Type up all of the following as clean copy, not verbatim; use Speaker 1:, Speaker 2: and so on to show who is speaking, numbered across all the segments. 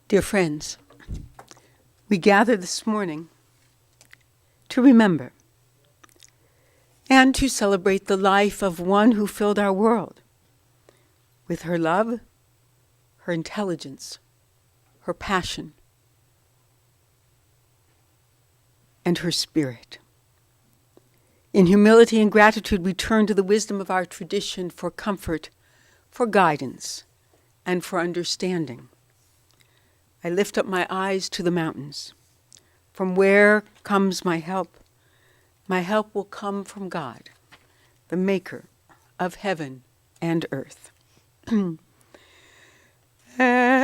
Speaker 1: Dear friends, we gather this morning to remember and to celebrate the life of one who filled our world with her love, her intelligence, her passion, and her spirit. In humility and gratitude, we turn to the wisdom of our tradition for comfort, for guidance, and for understanding. I lift up my eyes to the mountains. From where comes my help? My help will come from God, the maker of heaven and earth. Esainai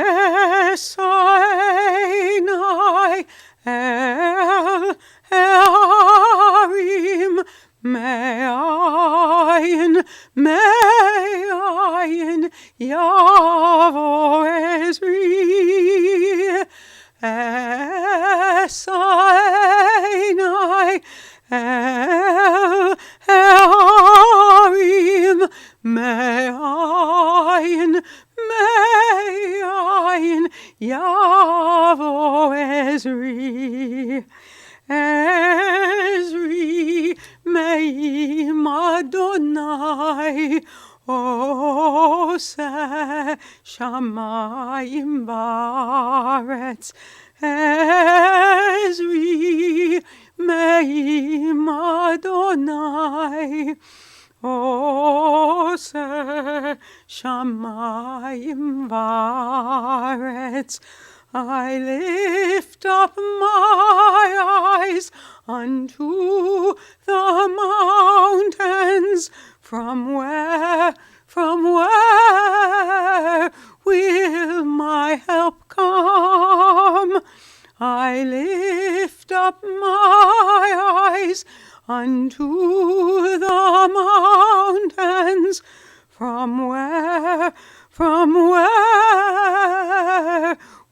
Speaker 1: el Eharim me'ayin Yavo Ezri Esainai el Eharim me'ayin Yavo Ezri Me'im Adonai Oseh Shamayim Baretz Ezri Me'im Adonai Oseh Shamayim Varetz. I lift up my eyes unto the mountains. From where will my help come? I lift up my eyes unto the mountains. From where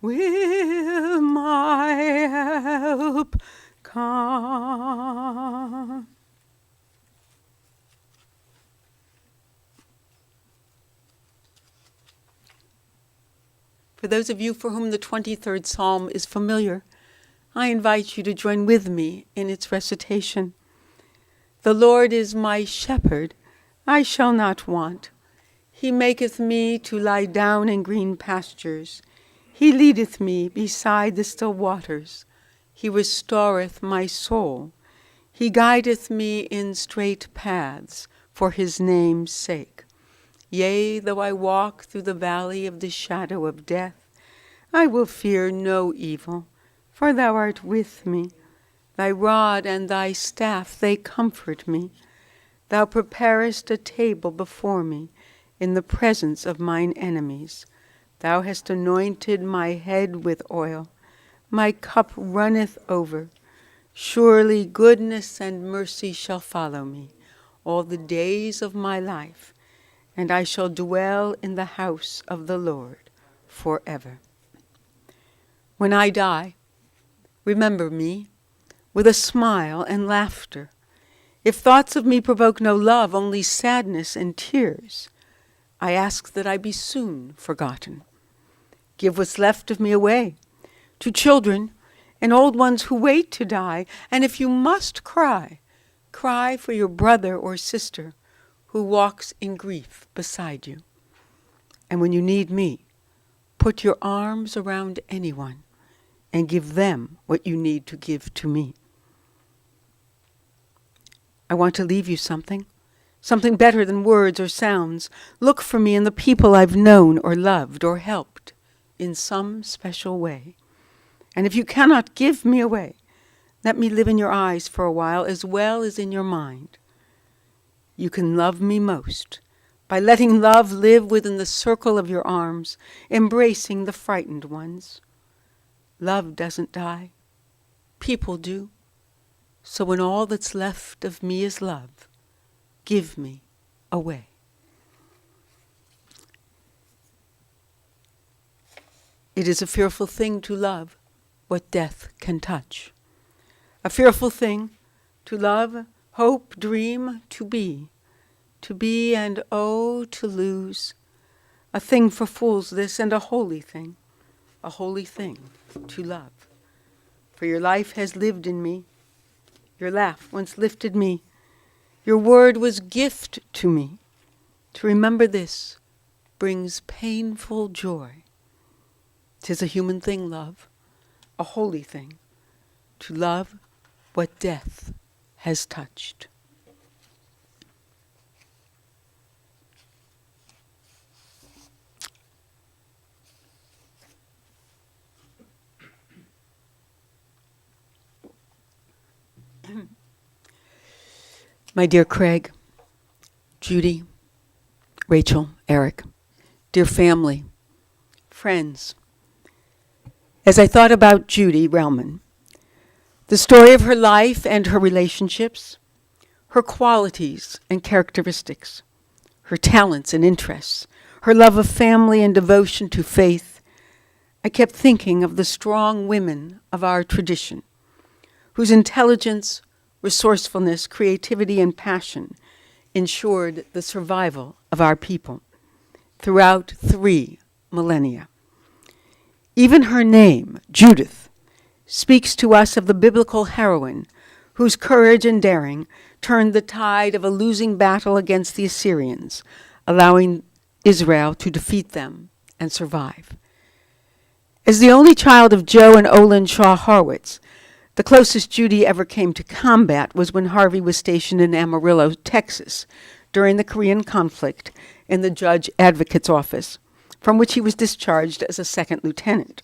Speaker 1: will my help come? For those of you for whom the 23rd Psalm is familiar, I invite you to join with me in its recitation. The Lord is my shepherd, I shall not want. He maketh me to lie down in green pastures. He leadeth me beside the still waters. He restoreth my soul. He guideth me in straight paths for his name's sake. Yea, though I walk through the valley of the shadow of death, I will fear no evil, for thou art with me. Thy rod and thy staff, they comfort me. Thou preparest a table before me in the presence of mine enemies. Thou hast anointed my head with oil. My cup runneth over. Surely goodness and mercy shall follow me all the days of my life, and I shall dwell in the house of the Lord forever. When I die, remember me with a smile and laughter. If thoughts of me provoke no love, only sadness and tears, I ask that I be soon forgotten. Give what's left of me away to children and old ones who wait to die. And if you must cry, cry for your brother or sister who walks in grief beside you. And when you need me, put your arms around anyone and give them what you need to give to me. I want to leave you something better than words or sounds. Look for me in the people I've known or loved or helped in some special way. And if you cannot give me away, let me live in your eyes for a while as well as in your mind. You can love me most by letting love live within the circle of your arms, embracing the frightened ones. Love doesn't die. People do. So when all that's left of me is love, give me away. It is a fearful thing to love what death can touch. A fearful thing to love, hope, dream, to be and oh, to lose. A thing for fools this, and a holy thing. a holy thing to love. For your life has lived in me, your laugh once lifted me, your word was gift to me. To remember this brings painful joy. 'Tis a human thing, love, a holy thing, to love what death has touched. My dear Craig, Judy, Rachel, Eric, dear family, friends, as I thought about Judy Relman, the story of her life and her relationships, her qualities and characteristics, her talents and interests, her love of family and devotion to faith, I kept thinking of the strong women of our tradition, whose intelligence, resourcefulness, creativity, and passion ensured the survival of our people throughout 3 millennia. Even her name, Judith, speaks to us of the biblical heroine whose courage and daring turned the tide of a losing battle against the Assyrians, allowing Israel to defeat them and survive. As the only child of Joe and Olin Shaw Horwitz, the closest Judy ever came to combat was when Harvey was stationed in Amarillo, Texas, during the Korean conflict in the Judge Advocate's office, from which he was discharged as a second lieutenant.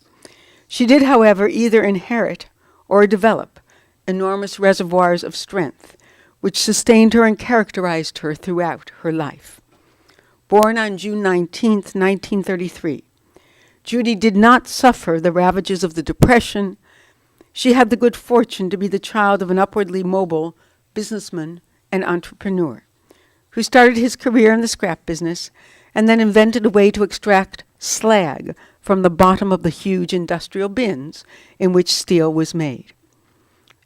Speaker 1: She did, however, either inherit or develop enormous reservoirs of strength, which sustained her and characterized her throughout her life. Born on June 19, 1933, Judy did not suffer the ravages of the Depression. She had the good fortune to be the child of an upwardly mobile businessman and entrepreneur who started his career in the scrap business and then invented a way to extract slag from the bottom of the huge industrial bins in which steel was made.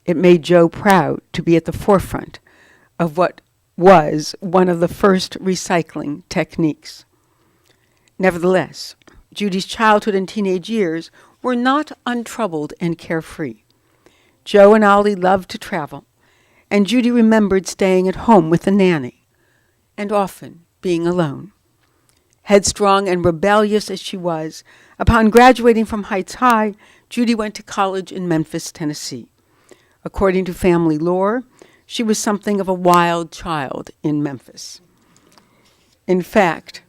Speaker 1: It made Joe proud to be at the forefront of what was one of the first recycling techniques. Nevertheless, Judy's childhood and teenage years were not untroubled and carefree. Joe and Ollie loved to travel, and Judy remembered staying at home with the nanny, and often being alone. Headstrong and rebellious as she was, upon graduating from Heights High, Judy went to college in Memphis, Tennessee. According to family lore, she was something of a wild child in Memphis. In fact,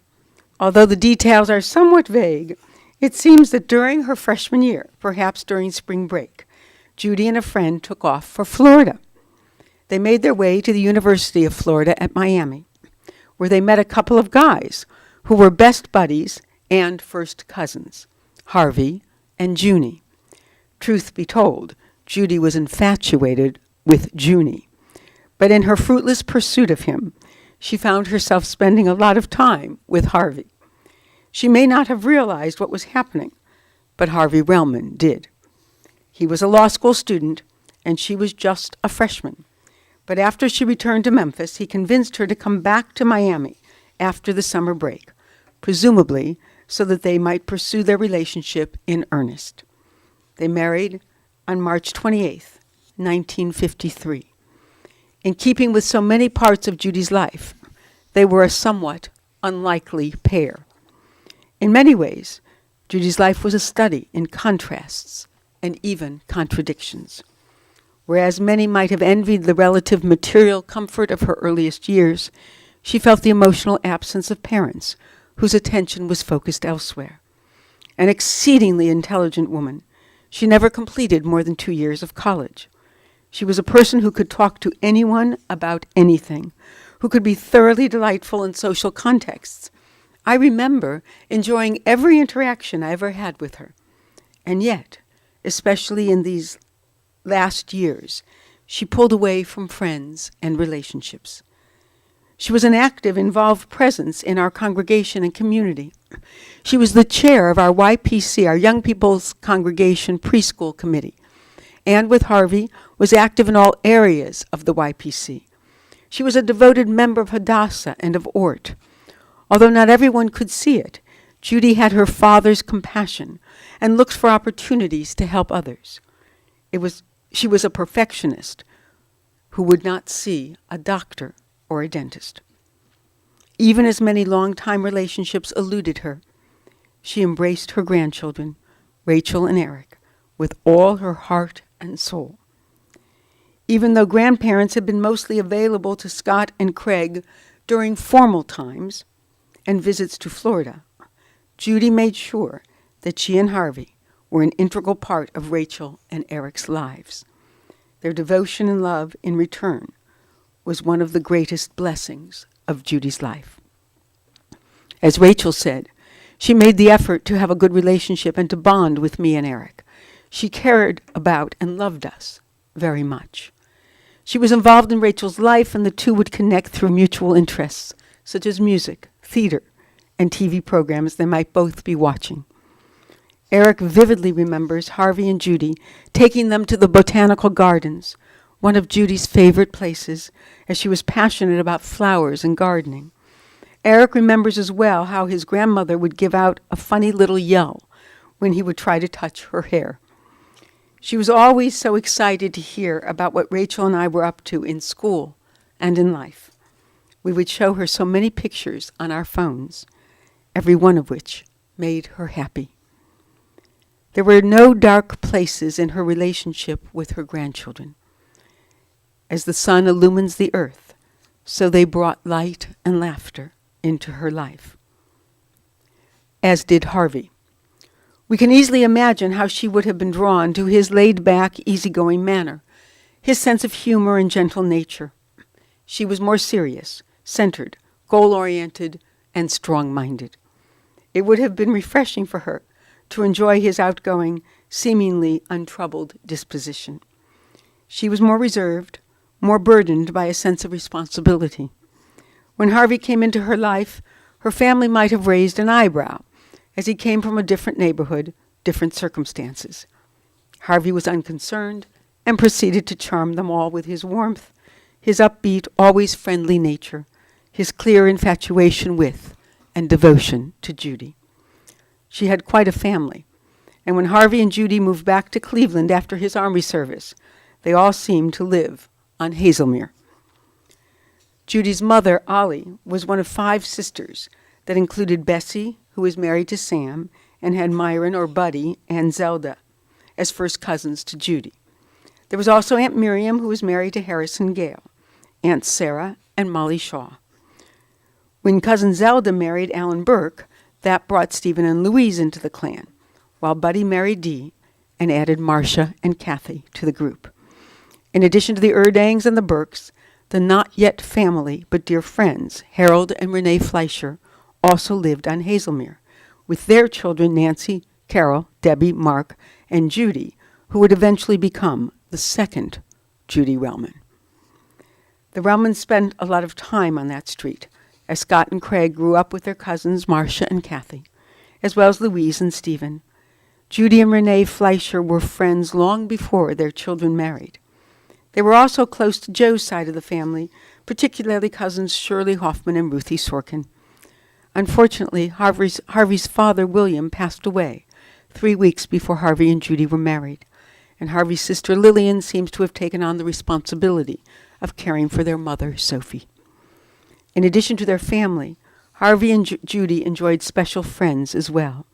Speaker 1: although the details are somewhat vague, it seems that during her freshman year, perhaps during spring break, Judy and a friend took off for Florida. They made their way to the University of Florida at Miami, where they met a couple of guys who were best buddies and first cousins, Harvey and Junie. Truth be told, Judy was infatuated with Junie, but in her fruitless pursuit of him, she found herself spending a lot of time with Harvey. She may not have realized what was happening, but Harvey Relman did. He was a law school student, and she was just a freshman. But after she returned to Memphis, he convinced her to come back to Miami after the summer break, presumably so that they might pursue their relationship in earnest. They married on March 28, 1953. In keeping with so many parts of Judy's life, they were a somewhat unlikely pair. In many ways, Judy's life was a study in contrasts and even contradictions. Whereas many might have envied the relative material comfort of her earliest years, she felt the emotional absence of parents whose attention was focused elsewhere. An exceedingly intelligent woman, she never completed more than 2 years of college. She was a person who could talk to anyone about anything, who could be thoroughly delightful in social contexts. I remember enjoying every interaction I ever had with her. And yet, especially in these last years, she pulled away from friends and relationships. She was an active, involved presence in our congregation and community. She was the chair of our YPC, our Young People's Congregation Preschool Committee, and with Harvey was active in all areas of the YPC. She was a devoted member of Hadassah and of ORT. Although not everyone could see it, Judy had her father's compassion and looked for opportunities to help others. She was a perfectionist who would not see a doctor or a dentist. Even as many long-time relationships eluded her, she embraced her grandchildren, Rachel and Eric, with all her heart and soul. Even though grandparents had been mostly available to Scott and Craig during formal times and visits to Florida, Judy made sure that she and Harvey were an integral part of Rachel and Eric's lives. Their devotion and love in return was one of the greatest blessings of Judy's life. As Rachel said, she made the effort to have a good relationship and to bond with me and Eric. She cared about and loved us very much. She was involved in Rachel's life, and the two would connect through mutual interests, such as music, theater, and TV programs they might both be watching. Eric vividly remembers Harvey and Judy taking them to the botanical gardens, one of Judy's favorite places, as she was passionate about flowers and gardening. Eric remembers as well how his grandmother would give out a funny little yell when he would try to touch her hair. She was always so excited to hear about what Rachel and I were up to in school and in life. We would show her so many pictures on our phones, every one of which made her happy. There were no dark places in her relationship with her grandchildren. As the sun illumines the earth, so they brought light and laughter into her life. As did Harvey. We can easily imagine how she would have been drawn to his laid-back, easygoing manner, his sense of humor and gentle nature. She was more serious, centered, goal-oriented, and strong-minded. It would have been refreshing for her to enjoy his outgoing, seemingly untroubled disposition. She was more reserved, more burdened by a sense of responsibility. When Harvey came into her life, her family might have raised an eyebrow, as he came from a different neighborhood, different circumstances. Harvey was unconcerned and proceeded to charm them all with his warmth, his upbeat, always friendly nature, his clear infatuation with and devotion to Judy. She had quite a family, and when Harvey and Judy moved back to Cleveland after his Army service, they all seemed to live on Hazelmere. Judy's mother, Ollie, was one of 5 sisters that included Bessie, who was married to Sam, and had Myron or Buddy and Zelda as first cousins to Judy. There was also Aunt Miriam, who was married to Harrison Gale, Aunt Sarah, and Molly Shaw. When cousin Zelda married Alan Burke, that brought Stephen and Louise into the clan, while Buddy married Dee and added Marcia and Kathy to the group. In addition to the Erdangs and the Burkes, the not-yet family but dear friends, Harold and Renee Fleischer, also lived on Hazelmere, with their children Nancy, Carol, Debbie, Mark, and Judy, who would eventually become the second Judy Relman. The Relmans spent a lot of time on that street, as Scott and Craig grew up with their cousins Marcia and Kathy, as well as Louise and Stephen. Judy and Renee Fleischer were friends long before their children married. They were also close to Joe's side of the family, particularly cousins Shirley Hoffman and Ruthie Sorkin. Unfortunately, Harvey's father, William, passed away 3 weeks before Harvey and Judy were married, and Harvey's sister Lillian seems to have taken on the responsibility of caring for their mother, Sophie. In addition to their family, Harvey and Judy enjoyed special friends as well.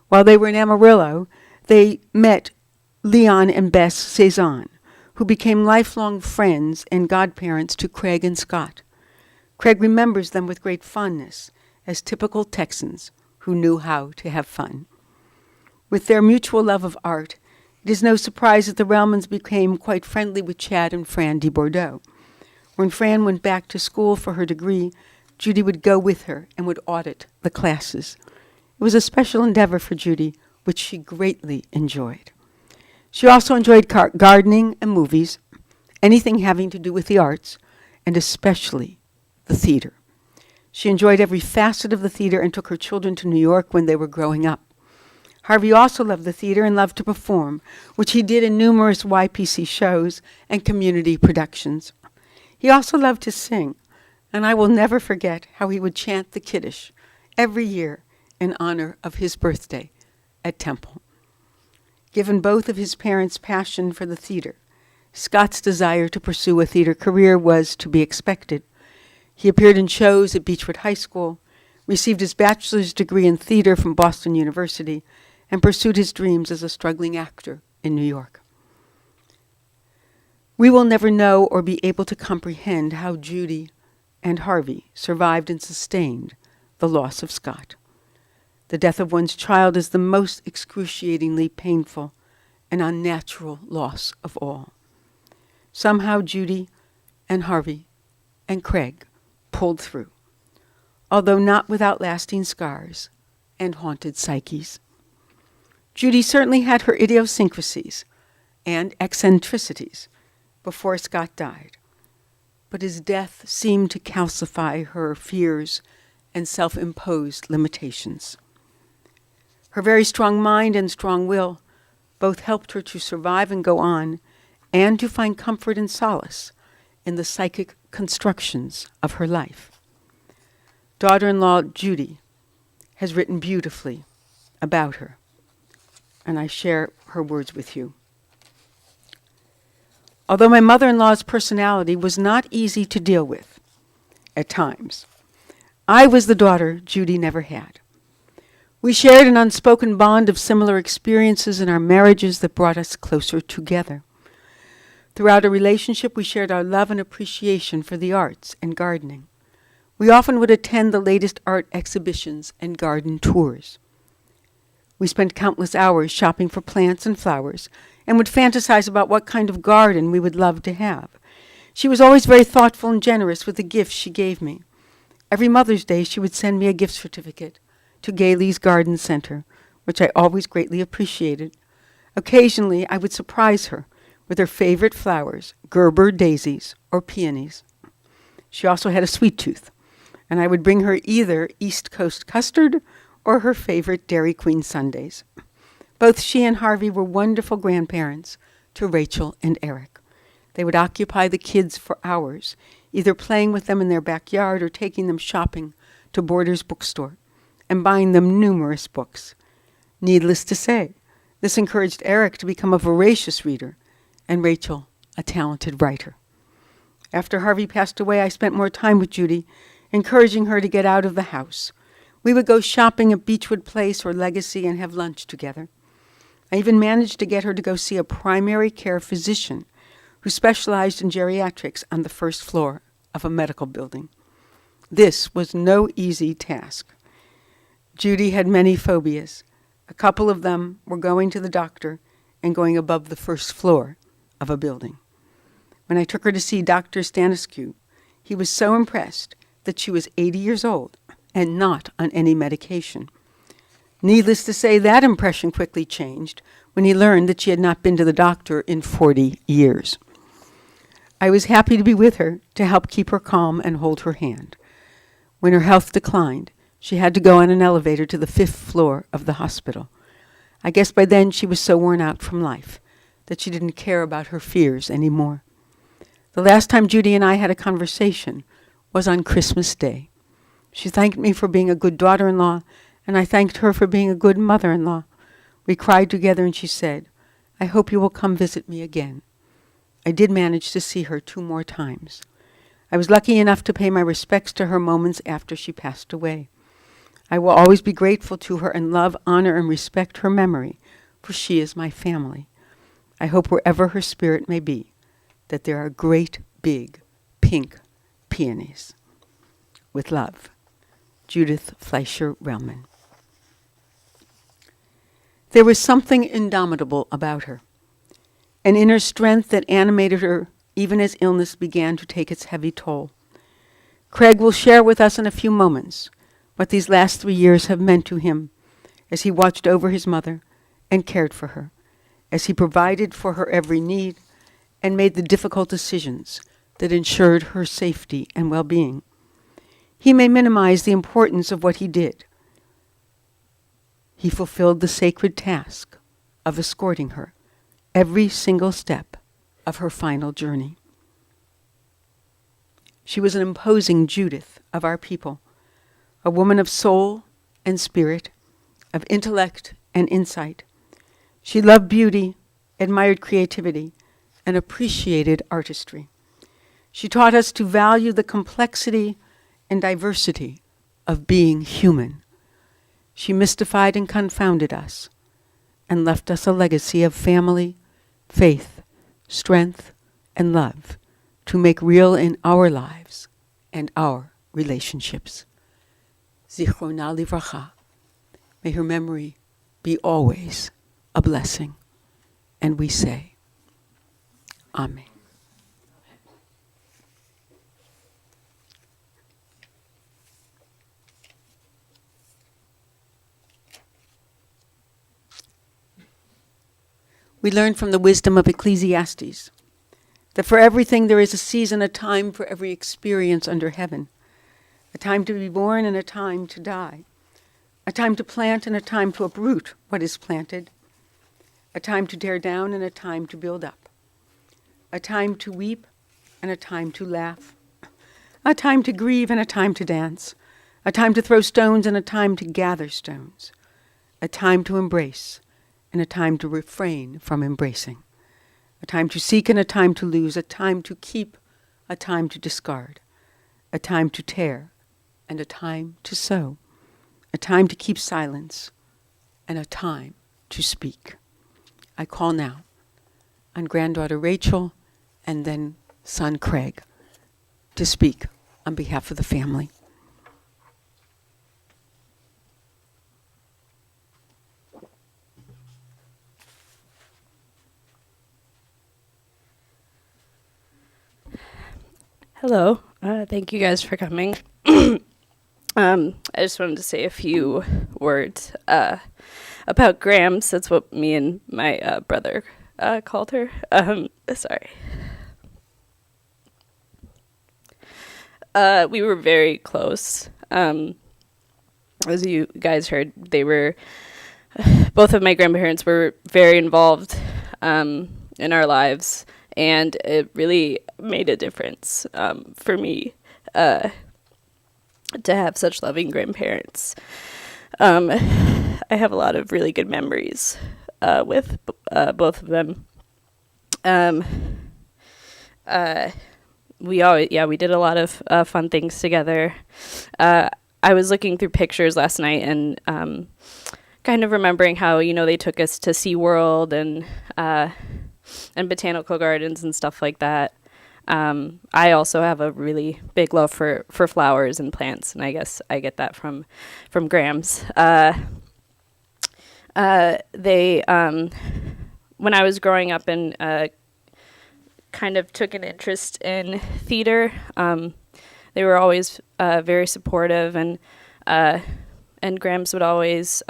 Speaker 1: While they were in Amarillo, they met Leon and Bess Cezanne, who became lifelong friends and godparents to Craig and Scott. Craig remembers them with great fondness as typical Texans who knew how to have fun. With their mutual love of art, it is no surprise that the Relmans became quite friendly with Chad and Fran de Bordeaux. When Fran went back to school for her degree, Judy would go with her and would audit the classes. It was a special endeavor for Judy, which she greatly enjoyed. She also enjoyed gardening and movies, anything having to do with the arts, and especially the theater. She enjoyed every facet of the theater and took her children to New York when they were growing up. Harvey also loved the theater and loved to perform, which he did in numerous YPC shows and community productions. He also loved to sing, and I will never forget how he would chant the Kiddush every year in honor of his birthday at Temple. Given both of his parents' passion for the theater, Scott's desire to pursue a theater career was to be expected. He appeared in shows at Beechwood High School, received his bachelor's degree in theater from Boston University, and pursued his dreams as a struggling actor in New York. We will never know or be able to comprehend how Judy and Harvey survived and sustained the loss of Scott. The death of one's child is the most excruciatingly painful and unnatural loss of all. Somehow Judy and Harvey and Craig pulled through, although not without lasting scars and haunted psyches. Judy certainly had her idiosyncrasies and eccentricities before Scott died, but his death seemed to calcify her fears and self-imposed limitations. Her very strong mind and strong will both helped her to survive and go on, and to find comfort and solace in the psychic constructions of her life. Daughter-in-law Judy has written beautifully about her, and I share her words with you. Although my mother-in-law's personality was not easy to deal with at times, I was the daughter Judy never had. We shared an unspoken bond of similar experiences in our marriages that brought us closer together. Throughout our relationship, we shared our love and appreciation for the arts and gardening. We often would attend the latest art exhibitions and garden tours. We spent countless hours shopping for plants and flowers and would fantasize about what kind of garden we would love to have. She was always very thoughtful and generous with the gifts she gave me. Every Mother's Day, she would send me a gift certificate to Gailey's Garden Center, which I always greatly appreciated. Occasionally, I would surprise her with her favorite flowers, Gerber daisies or peonies. She also had a sweet tooth, and I would bring her either East Coast custard or her favorite Dairy Queen sundaes. Both she and Harvey were wonderful grandparents to Rachel and Eric. They would occupy the kids for hours, either playing with them in their backyard or taking them shopping to Borders bookstore and buying them numerous books. Needless to say, this encouraged Eric to become a voracious reader and Rachel a talented writer. After Harvey passed away, I spent more time with Judy, encouraging her to get out of the house. We would go shopping at Beechwood Place or Legacy and have lunch together. I even managed to get her to go see a primary care physician who specialized in geriatrics on the first floor of a medical building. This was no easy task. Judy had many phobias. A couple of them were going to the doctor and going above the first floor of a building. When I took her to see Dr. Staniscu, he was so impressed that she was 80 years old and not on any medication. Needless to say, that impression quickly changed when he learned that she had not been to the doctor in 40 years. I was happy to be with her to help keep her calm and hold her hand. When her health declined, she had to go on an elevator to the 5th floor of the hospital. I guess by then she was so worn out from life that she didn't care about her fears anymore. The last time Judy and I had a conversation was on Christmas Day. She thanked me for being a good daughter-in-law, and I thanked her for being a good mother-in-law. We cried together, and she said, "I hope you will come visit me again." I did manage to see her 2 more times. I was lucky enough to pay my respects to her moments after she passed away. I will always be grateful to her and love, honor, and respect her memory, for she is my family. I hope wherever her spirit may be, that there are great, big, pink peonies. With love, Judith Fleischer Relman. There was something indomitable about her, an inner strength that animated her even as illness began to take its heavy toll. Craig will share with us in a few moments what these last 3 years have meant to him as he watched over his mother and cared for her, as he provided for her every need and made the difficult decisions that ensured her safety and well-being. He may minimize the importance of what he did. He fulfilled the sacred task of escorting her every single step of her final journey. She was an imposing Judith of our people, a woman of soul and spirit, of intellect and insight. She loved beauty, admired creativity, and appreciated artistry. She taught us to value the complexity and diversity of being human. She mystified and confounded us and left us a legacy of family, faith, strength, and love to make real in our lives and our relationships. Zichrona livracha. May her memory be always a blessing. And we say, Amen. We learn from the wisdom of Ecclesiastes that for everything there is a season, a time for every experience under heaven, a time to be born and a time to die, a time to plant and a time to uproot what is planted, a time to tear down and a time to build up, a time to weep and a time to laugh, a time to grieve and a time to dance, a time to throw stones and a time to gather stones, a time to embrace and a time to refrain from embracing, a time to seek and a time to lose, a time to keep, a time to discard, a time to tear and a time to sow, a time to keep silence and a time to speak. I call now on granddaughter Rachel and then son Craig to speak on behalf of the family.
Speaker 2: Hello. Thank you guys for coming. I just wanted to say a few words about Grams. That's what me and my brother called her. Sorry. We were very close. As you guys heard, both of my grandparents were very involved in our lives, and it really made a difference for me to have such loving grandparents. I have a lot of really good memories with both of them. We did a lot of fun things together. I was looking through pictures last night and kind of remembering how, they took us to SeaWorld and botanical gardens and stuff like that. I also have a really big love for flowers and plants, and I guess I get that from Grams. They when I was growing up and kind of took an interest in theater, they were always very supportive, and Grams would always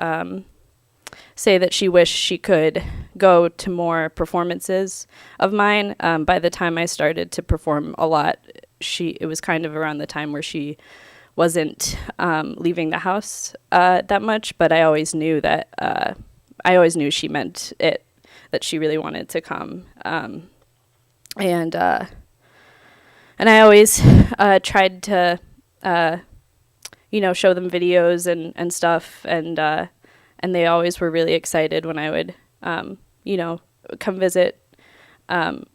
Speaker 2: say that she wished she could go to more performances of mine. By the time I started to perform a lot, it was kind of around the time where she wasn't leaving the house that much, but I always knew she meant it, that she really wanted to come. And I always tried to show them videos and stuff, and they always were really excited when I would, come visit. The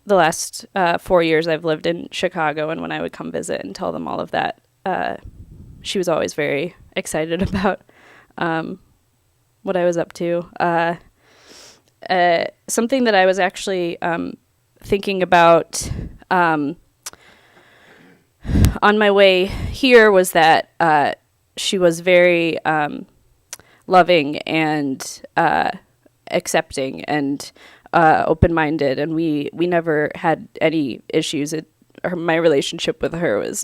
Speaker 2: last 4 years I've lived in Chicago, and when I would come visit and tell them all of that, she was always very excited about what I was up to. Something that I was actually thinking about on my way here was that she was very loving and accepting and open-minded, and we never had any issues. My relationship with her was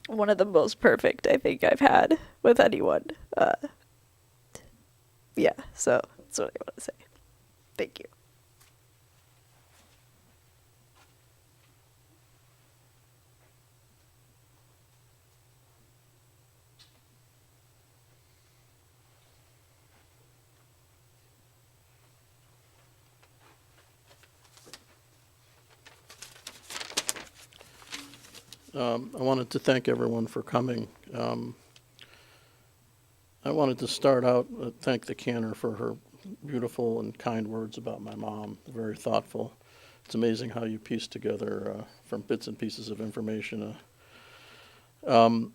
Speaker 2: one of the most perfect I think I've had with anyone. So that's what I want to say. Thank you.
Speaker 3: I wanted to thank everyone for coming. I wanted to start out, thank the canner for her beautiful and kind words about my mom, very thoughtful. It's amazing how you piece together from bits and pieces of information. I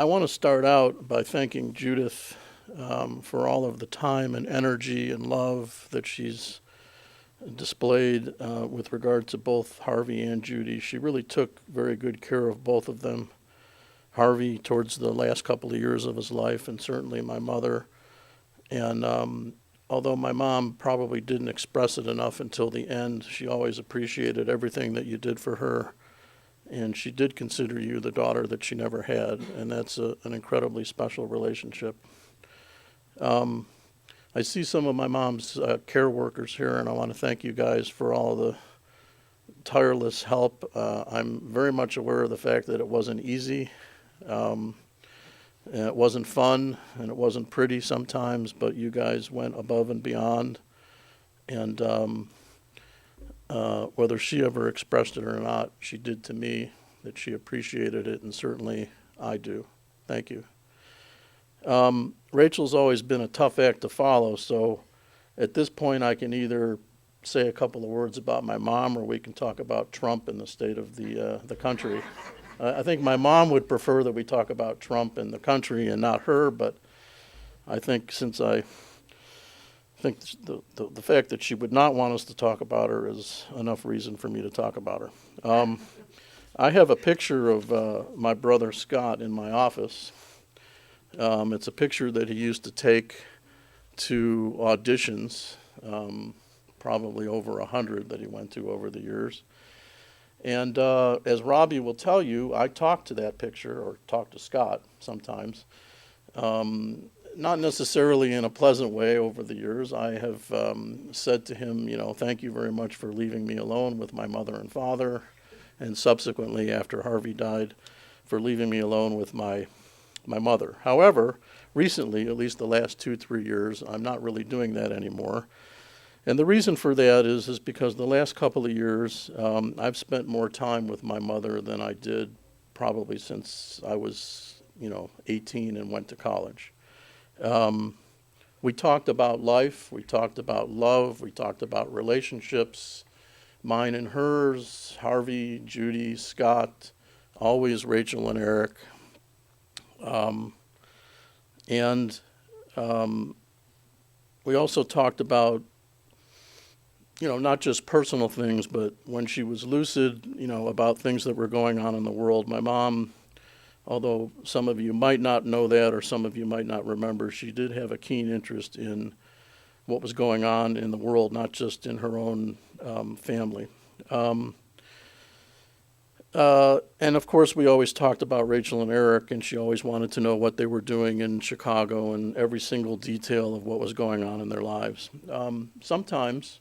Speaker 3: want to start out by thanking Judith for all of the time and energy and love that she's displayed with regard to both Harvey and Judy. She really took very good care of both of them. Harvey towards the last couple of years of his life, and certainly my mother. And although my mom probably didn't express it enough until the end, she always appreciated everything that you did for her. And she did consider you the daughter that she never had, and that's an incredibly special relationship. I see some of my mom's care workers here, and I want to thank you guys for all the tireless help. I'm very much aware of the fact that it wasn't easy. And it wasn't fun, and it wasn't pretty sometimes, but you guys went above and beyond. And whether she ever expressed it or not, she did to me that she appreciated it, and certainly I do. Thank you. Rachel's always been a tough act to follow, so at this point I can either say a couple of words about my mom, or we can talk about Trump and the state of the country. I think my mom would prefer that we talk about Trump and the country and not her, but I think since I think the fact that she would not want us to talk about her is enough reason for me to talk about her. I have a picture of my brother Scott in my office. It's a picture that he used to take to auditions, probably over 100 that he went to over the years. And as Robbie will tell you, I talk to that picture, or talk to Scott sometimes, not necessarily in a pleasant way over the years. I have said to him, thank you very much for leaving me alone with my mother and father, and subsequently after Harvey died, for leaving me alone with my mother. However, recently, at least the last 2-3 years, I'm not really doing that anymore. And the reason for that is because the last couple of years, I've spent more time with my mother than I did probably since I was, 18 and went to college. We talked about life, we talked about love, we talked about relationships, mine and hers, Harvey, Judy, Scott, always Rachel and Eric. We also talked about not just personal things, but when she was lucid, about things that were going on in the world. My mom, although some of you might not know that or some of you might not remember, she did have a keen interest in what was going on in the world, not just in her own family. And of course, we always talked about Rachel and Eric, and she always wanted to know what they were doing in Chicago and every single detail of what was going on in their lives. Sometimes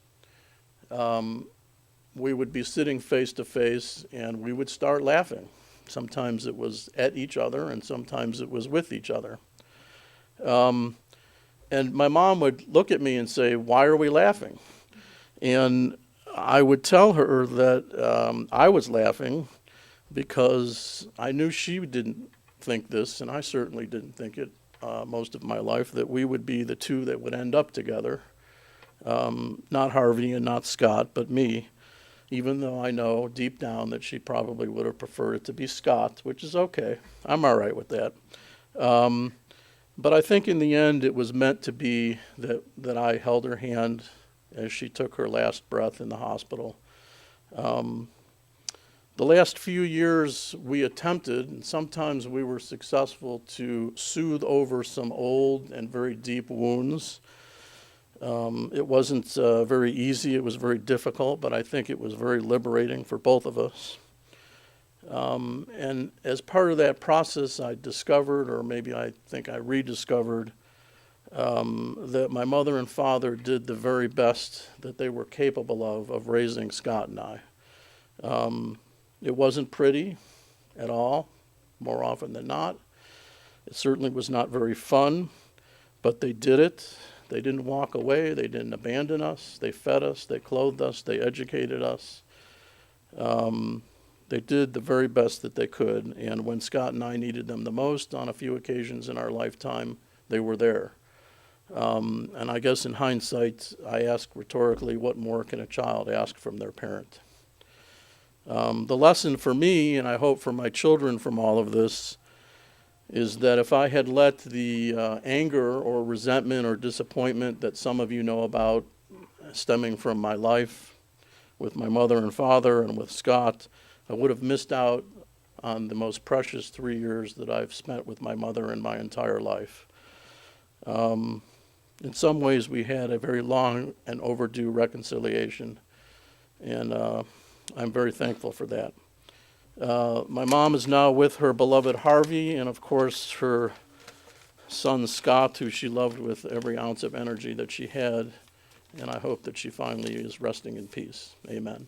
Speaker 3: we would be sitting face to face and we would start laughing. Sometimes it was at each other and sometimes it was with each other. And my mom would look at me and say, "Why are we laughing?" And I would tell her that I was laughing because I knew she didn't think this, and I certainly didn't think it most of my life, that we would be the two that would end up together. Not Harvey and not Scott, but me, even though I know deep down that she probably would have preferred it to be Scott, which is okay. I'm all right with that. But I think in the end it was meant to be that I held her hand as she took her last breath in the hospital. The last few years we attempted, and sometimes we were successful, to soothe over some old and very deep wounds. It wasn't very easy, it was very difficult, but I think it was very liberating for both of us. And as part of that process, I discovered, or maybe I think I rediscovered, that my mother and father did the very best that they were capable of raising Scott and I. It wasn't pretty at all, more often than not. It certainly was not very fun, but they did it. They didn't walk away. They didn't abandon us. They fed us. They clothed us. They educated us. They did the very best that they could, and when Scott and I needed them the most on a few occasions in our lifetime, they were there. And I guess in hindsight, I ask rhetorically, what more can a child ask from their parent? The lesson for me, and I hope for my children from all of this, is that if I had let the anger or resentment or disappointment that some of you know about stemming from my life with my mother and father and with Scott, I would have missed out on the most precious 3 years that I've spent with my mother in my entire life. In some ways, we had a very long and overdue reconciliation, and I'm very thankful for that. My mom is now with her beloved Harvey and, of course, her son Scott, who she loved with every ounce of energy that she had, and I hope that she finally is resting in peace. Amen.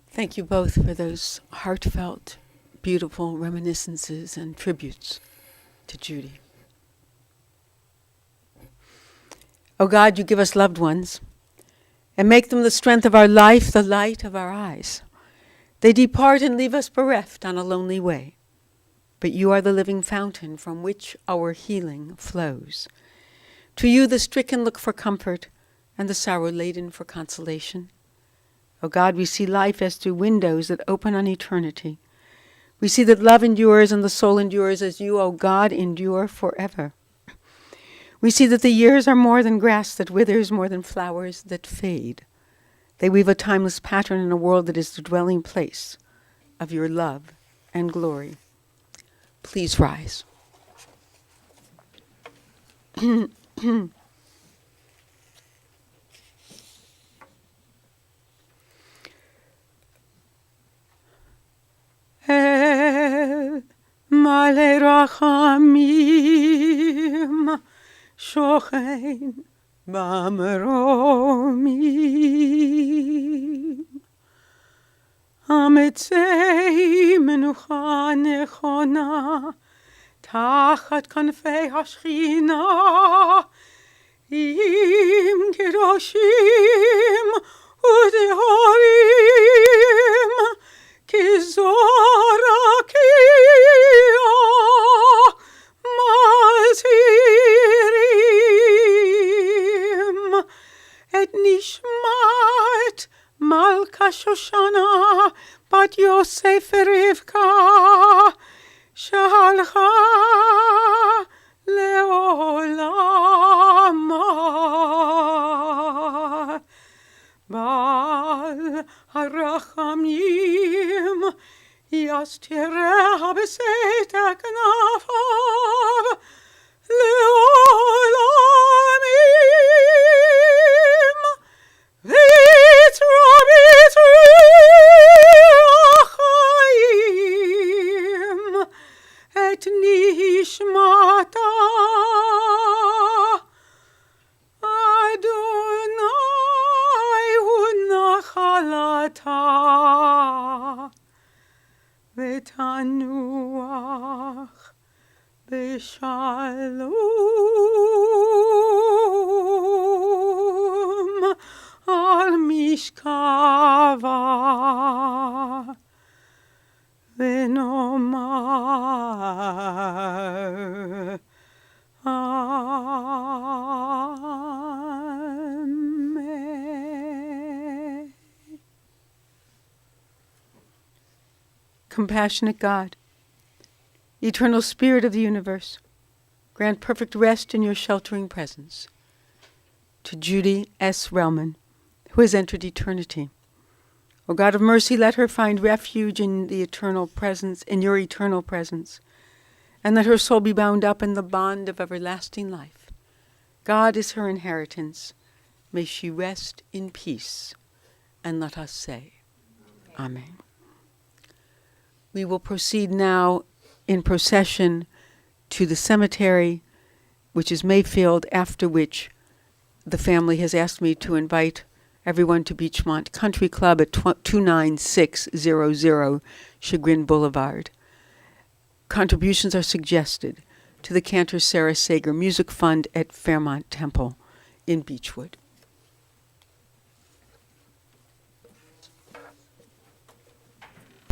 Speaker 1: Thank you both for those heartfelt, beautiful reminiscences and tributes to Judy. Oh God, you give us loved ones and make them the strength of our life, the light of our eyes. They depart and leave us bereft on a lonely way, but you are the living fountain from which our healing flows. To you the stricken look for comfort and the sorrow-laden for consolation. O God, we see life as through windows that open on eternity. We see that love endures and the soul endures as you, O God, endure forever. We see that the years are more than grass that withers, more than flowers that fade. They weave a timeless pattern in a world that is the dwelling place of your love and glory. Please rise. El male rachamim shochen b'maromim hamitzei menucha nechona tachat kanfei hashchina im kedoshim udehorim Kizorakia Mazirim Et Nishmat Malka Shoshana Bat Yosef Rivka Shalcha Leolama Bal Harachamim Yastireha Beseta Knafav Leolamim Vitra Achayim Et Nishmata Adonai Unachalata V'tanuach b'shalom al mishkava v'nomar Amen. Compassionate God, Eternal Spirit of the universe, grant perfect rest in your sheltering presence to Judy S. Relman, who has entered eternity. O God of mercy, let her find refuge in the eternal presence, in your eternal presence, and let her soul be bound up in the bond of everlasting life. God is her inheritance. May she rest in peace. And let us say, Amen. We will proceed now in procession to the cemetery, which is Mayfield, after which the family has asked me to invite Everyone to Beachmont Country Club at 29600 Chagrin Boulevard. Contributions are suggested to the Cantor Sarah Sager Music Fund at Fairmont Temple in Beechwood.